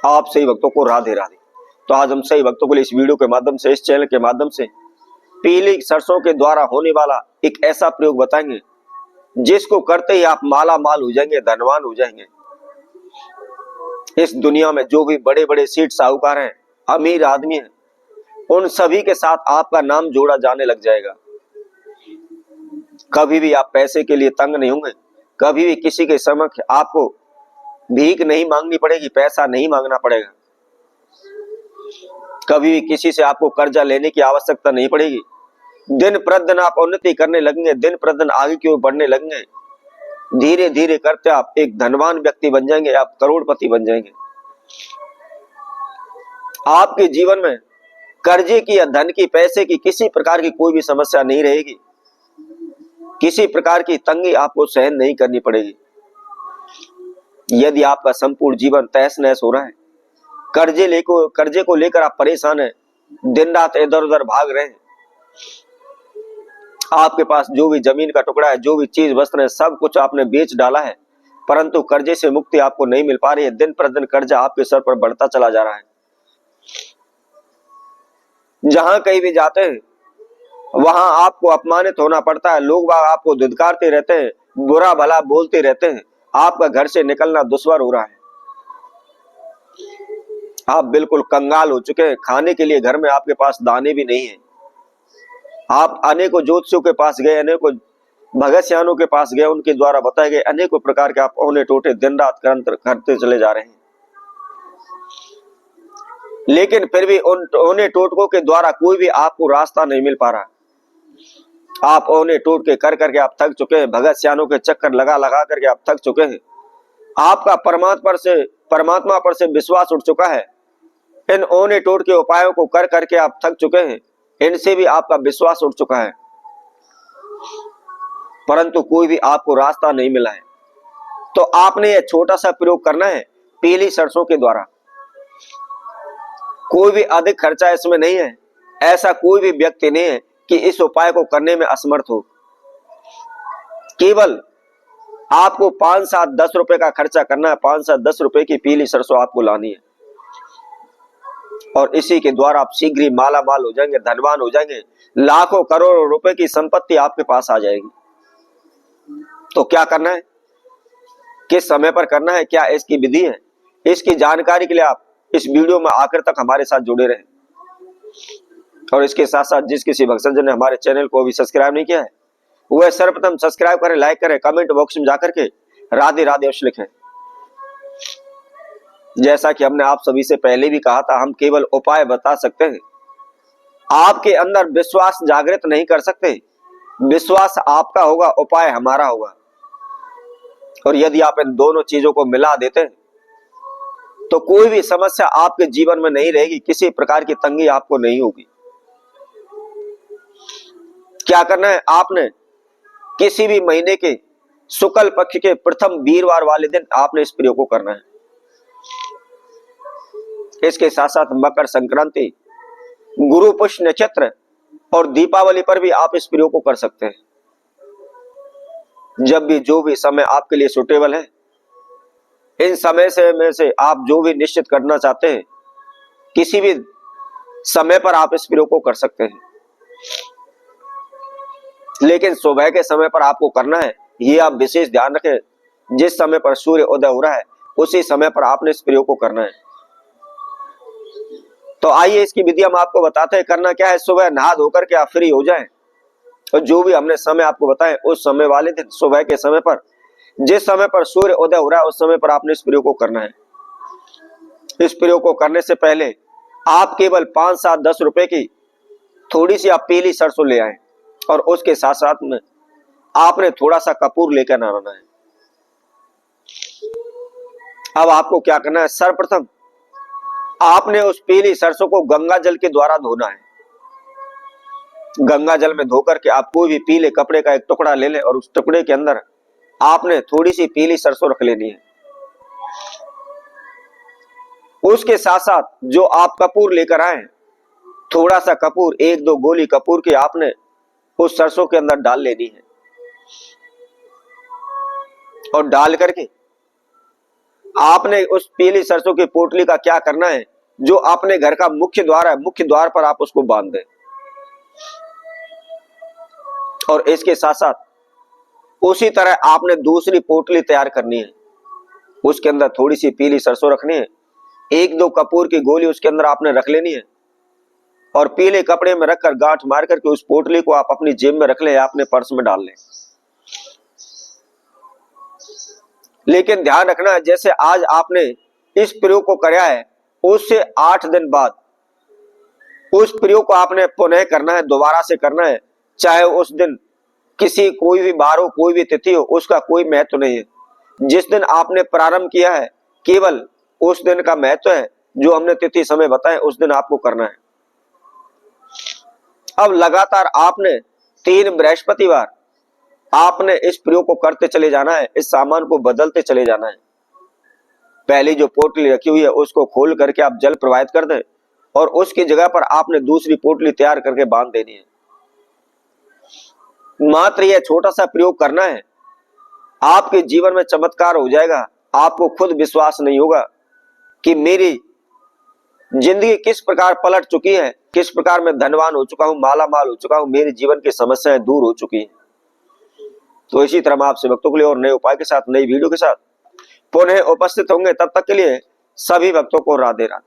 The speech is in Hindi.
आप सही भक्तों को राधे राधे। तो आज हम सही भक्तों को लिए इस वीडियो के माध्यम से, इस चैनल के माध्यम से पीली सरसों के द्वारा होने वाला एक ऐसा प्रयोग बताएंगे जिसको करते ही आप माला माल हो जाएंगे, धनवान हो जाएंगे। इस दुनिया में जो भी बड़े बड़े सेठ साहूकार हैं, अमीर आदमी हैं, उन सभी के साथ आपका नाम जोड़ा जाने लग जाएगा। कभी भी आप पैसे के लिए तंग नहीं होंगे, कभी भी किसी के समक्ष आपको भीख नहीं मांगनी पड़ेगी, पैसा नहीं मांगना पड़ेगा, कभी भी किसी से आपको कर्जा लेने की आवश्यकता नहीं पड़ेगी। दिन प्रतिदिन आप उन्नति करने लगेंगे, दिन प्रतिदिन आगे की ओर बढ़ने लगेंगे। धीरे धीरे करते आप एक धनवान व्यक्ति बन जाएंगे, आप करोड़पति बन जाएंगे। आपके जीवन में कर्जे की या धन की, पैसे की किसी प्रकार की कोई भी समस्या नहीं रहेगी, किसी प्रकार की तंगी आपको सहन नहीं करनी पड़ेगी। यदि आपका संपूर्ण जीवन तहस नहस हो रहा है, कर्जे को लेकर आप परेशान हैं, दिन रात इधर उधर भाग रहे हैं, आपके पास जो भी जमीन का टुकड़ा है, जो भी चीज वस्त्र है, सब कुछ आपने बेच डाला है, परंतु कर्जे से मुक्ति आपको नहीं मिल पा रही है। दिन प्रतिदिन कर्जा आपके सर पर बढ़ता चला जा रहा है। जहां कहीं भी जाते हैं वहां आपको अपमानित होना पड़ता है, लोग आपको धिक्कारते रहते हैं, बुरा भला बोलते रहते हैं, आपका घर से निकलना दुश्वार हो रहा है। आप बिल्कुल कंगाल हो चुके हैं, खाने के लिए घर में आपके पास दाने भी नहीं है। आप अनेकों ज्योतिषियों के पास गए, अनेकों भगतसियानों के पास गए, उनके द्वारा बताए गए अनेकों प्रकार के आप औने टोटे दिन रात करते चले जा रहे हैं, लेकिन फिर भी उन औने टोटकों के द्वारा कोई भी आपको रास्ता नहीं मिल पा रहा। आप औने टोट के कर करके आप थक चुके हैं, भगतसियानों के चक्कर लगा लगा करके आप थक चुके हैं। आपका परमात्मा पर से विश्वास उठ चुका है। इन औने टोट के उपायों को कर करके आप थक चुके हैं, इनसे भी आपका विश्वास उठ चुका है, परंतु कोई भी आपको रास्ता नहीं मिला है। तो आपने यह छोटा सा प्रयोग करना है पीली सरसों के द्वारा। कोई भी अधिक खर्चा इसमें नहीं है, ऐसा कोई भी व्यक्ति नहीं है कि इस उपाय को करने में असमर्थ हो। केवल आपको 5 7 10 रुपए का खर्चा करना है, 5 7 10 रुपए की पीली सरसों आपको लानी है, और इसी के द्वारा आप शीघ्र ही माला माल हो जाएंगे, धनवान हो जाएंगे, लाखों करोड़ों रुपए की संपत्ति आपके पास आ जाएगी। तो क्या करना है, किस समय पर करना है, क्या इसकी विधि है, इसकी जानकारी के लिए आप इस वीडियो में आखिर तक हमारे साथ जुड़े रहें। और इसके साथ साथ जिस किसी भक्तजन ने हमारे चैनल को अभी सब्सक्राइब नहीं किया है, वह सर्वप्रथम सब्सक्राइब करें, लाइक करें, कमेंट बॉक्स में जाकर के राधे राधे अवश्य लिखें। जैसा कि हमने आप सभी से पहले भी कहा था, हम केवल उपाय बता सकते हैं, आपके अंदर विश्वास जागृत नहीं कर सकते। विश्वास आपका होगा, उपाय हमारा होगा। और यदि आप इन दोनों चीजों को मिला देते हैं तो कोई भी समस्या आपके जीवन में नहीं रहेगी, किसी प्रकार की तंगी आपको नहीं होगी। क्या करना है, आपने किसी भी महीने के शुक्ल पक्ष के प्रथम वीरवार वाले दिन आपने इस प्रयोग को करना है। इसके साथ साथ मकर संक्रांति, गुरु पुष्य नक्षत्र और दीपावली पर भी आप इस प्रयोग को कर सकते हैं। जब भी जो भी समय आपके लिए सुटेबल है, इन समय में से आप जो भी निश्चित करना चाहते हैं, किसी भी समय पर आप इस प्रयोग को कर सकते हैं। लेकिन सुबह के समय पर आपको करना है, ये आप विशेष ध्यान रखें। जिस समय पर सूर्य उदय हो रहा है उसी समय पर आपने इस प्रयोग को करना है। तो आइए इसकी विधि हम आपको बताते हैं। करना क्या है, सुबह नहा धोकर के आप फ्री हो जाएं, और जो भी हमने समय आपको बताए उस समय वाले दिन सुबह के समय पर, जिस समय पर सूर्य उदय हो रहा है उस समय पर आपने इस प्रयोग को करना है। इस प्रयोग को करने से पहले आप केवल 5 7 10 रुपए की थोड़ी सी आप पीली सरसों ले आए, और उसके साथ साथ में आपने थोड़ा सा कपूर लेकर आना है। अब आपको क्या करना है, सर्वप्रथम आपने उस पीली सरसों को गंगा जल के द्वारा धोना है। गंगा जल में धोकर के आप कोई भी पीले कपड़े का एक टुकड़ा ले लें, और उस टुकड़े के अंदर आपने थोड़ी सी पीली सरसों रख लेनी है। उसके साथ साथ जो आप कपूर लेकर आए, थोड़ा सा कपूर, 1 2 गोली कपूर की आपने उस सरसों के अंदर डाल लेनी है, और डाल करके आपने उस पीली सरसों की पोटली का क्या करना है, जो अपने घर का मुख्य द्वार है, मुख्य द्वार पर आप उसको बांध दें। और इसके साथ साथ उसी तरह आपने दूसरी पोटली तैयार करनी है, उसके अंदर थोड़ी सी पीली सरसों रखनी है, 1-2 कपूर की गोली उसके अंदर आपने रख लेनी है, और पीले कपड़े में रखकर गांठ मार करके उस पोटली को आप अपनी जेब में रख लें या अपने पर्स में डाल लें। लेकिन ध्यान रखना, जैसे आज आपने इस प्रयोग को कराया है, उससे 8 दिन बाद उस प्रयोग को आपने पुनः करना है, दोबारा से करना है। चाहे उस दिन किसी कोई भी बार हो, कोई भी तिथि हो, उसका कोई महत्व नहीं है। जिस दिन आपने प्रारंभ किया है, केवल उस दिन का महत्व है। जो हमने तिथि समय बताए उस दिन आपको करना है। अब लगातार आपने 3 बृहस्पतिवार आपने इस प्रयोग को करते चले जाना है, इस सामान को बदलते चले जाना है। पहली जो पोटली रखी हुई है उसको खोल करके आप जल प्रवाहित कर दें, और उसकी जगह पर आपने दूसरी पोटली तैयार करके बांध देनी है। मात्र यह छोटा सा प्रयोग करना है, आपके जीवन में चमत्कार हो जाएगा। आपको खुद विश्वास नहीं होगा कि मेरी जिंदगी किस प्रकार पलट चुकी है, किस प्रकार मैं धनवान हो चुका हूं, माला माल हो चुका हूं, मेरे जीवन की समस्याएं दूर हो चुकी हैं। तो इसी तरह मैं आपसे भक्तों के लिए और नए उपाय के साथ, नई वीडियो के साथ पुनः उपस्थित होंगे। तब तक के लिए सभी भक्तों को राधे राधे।